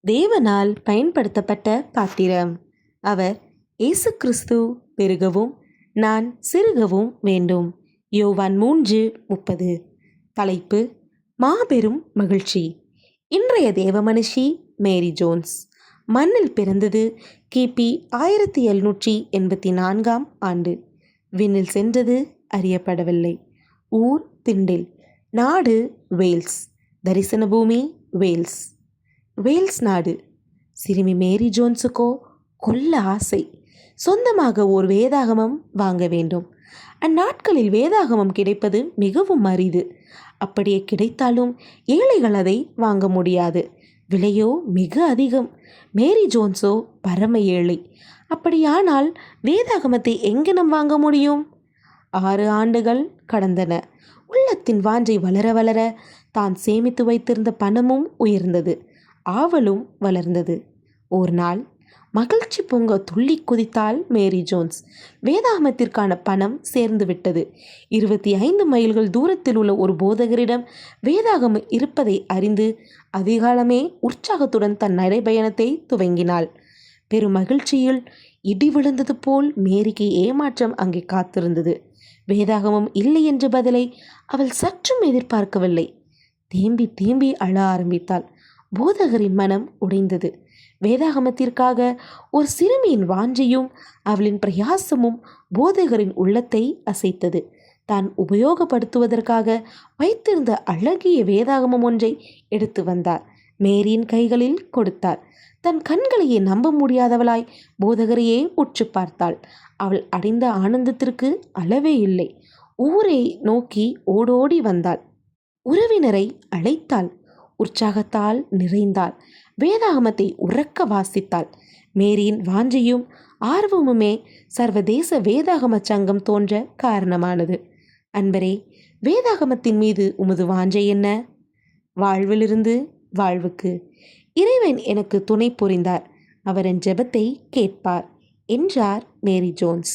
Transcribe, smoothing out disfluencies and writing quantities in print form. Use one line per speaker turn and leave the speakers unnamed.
தேவனால் பயன்படுத்தப்பட்ட பாத்திரம். அவர் இயேசு கிறிஸ்து பெருகவும் நான் சிறுகவும் வேண்டும். யோவான் 3:30. தலைப்பு: மாபெரும் மகிழ்ச்சி. இன்றைய தேவமனுஷி மேரி ஜோன்ஸ். மண்ணில் பிறந்தது கிபி 1784 ஆண்டு. விண்ணில் சென்றது அறியப்படவில்லை. ஊர் திண்டில். நாடு வேல்ஸ். தரிசன பூமி வேல்ஸ். வேல்ஸ் நாடு. சிறுமி மேரி ஜோன்ஸுக்கோ கொல்ல ஆசை. சொந்தமாக ஓர் வேதாகமம் வாங்க வேண்டும். அந்நாட்களில் வேதாகமம் கிடைப்பது மிகவும் அரிது. அப்படியே கிடைத்தாலும் ஏழைகள் அதை வாங்க முடியாது. விலையோ மிக அதிகம். மேரி ஜோன்ஸோ பரம ஏழை. அப்படியானால் வேதாகமத்தை எங்கனம் வாங்க முடியும்? 6 ஆண்டுகள் கடந்தன. உள்ளத்தின் வாஞ்சை வளர வளர தான் சேமித்து வைத்திருந்த பணமும் உயர்ந்தது. ஆவலும் வளர்ந்தது. ஒரு நாள் மகிழ்ச்சி பொங்க துள்ளி குதித்தாள் மேரி ஜோன்ஸ். வேதாகமத்திற்கான பணம் சேர்ந்து விட்டது. 25 மைல்கள் தூரத்தில் உள்ள ஒரு போதகரிடம் வேதாகமம் இருப்பதை அறிந்து அதிகாலமே உற்சாகத்துடன் தன் நடைபயணத்தை துவங்கினாள். பெரும் மகிழ்ச்சியில் இடி விழுந்தது போல் மேரிக்கு ஏமாற்றம் அங்கே காத்திருந்தது. வேதாகமம் இல்லை என்ற பதிலை அவள் சற்றும் எதிர்பார்க்கவில்லை. தேம்பி தேம்பி அழ ஆரம்பித்தாள். போதகரின் மனம் உடைந்தது. வேதாகமத்திற்காக ஒரு சிறுமியின் வாஞ்சையும் அவளின் பிரயாசமும் போதகரின் உள்ளத்தை அசைத்தது. தான் உபயோகப்படுத்துவதற்காக வைத்திருந்த அழகிய வேதாகமம் ஒன்றை எடுத்து வந்தார். மேரியின் கைகளில் கொடுத்தார். தன் கண்களையே நம்ப முடியாதவளாய் போதகரையே உற்று பார்த்தாள். அவள் அடைந்த ஆனந்தத்திற்கு அளவே இல்லை. ஊரை நோக்கி ஓடோடி வந்தாள். உறவினரை அழைத்தாள். உற்சாகத்தால் நிறைந்தாள். வேதாகமத்தை உறக்க வாசித்தாள். மேரியின் வாஞ்சையும் ஆர்வமுமே சர்வதேச வேதாகம சங்கம் தோன்ற காரணமானது. அன்பரே, வேதாகமத்தின் மீது உமது வாஞ்சை என்ன? வாழ்விலிருந்து வாழ்வுக்கு. இறைவன் எனக்கு துணை புரிந்தார். அவர் என் ஜெபத்தை கேட்பார் என்றார் மேரி ஜோன்ஸ்.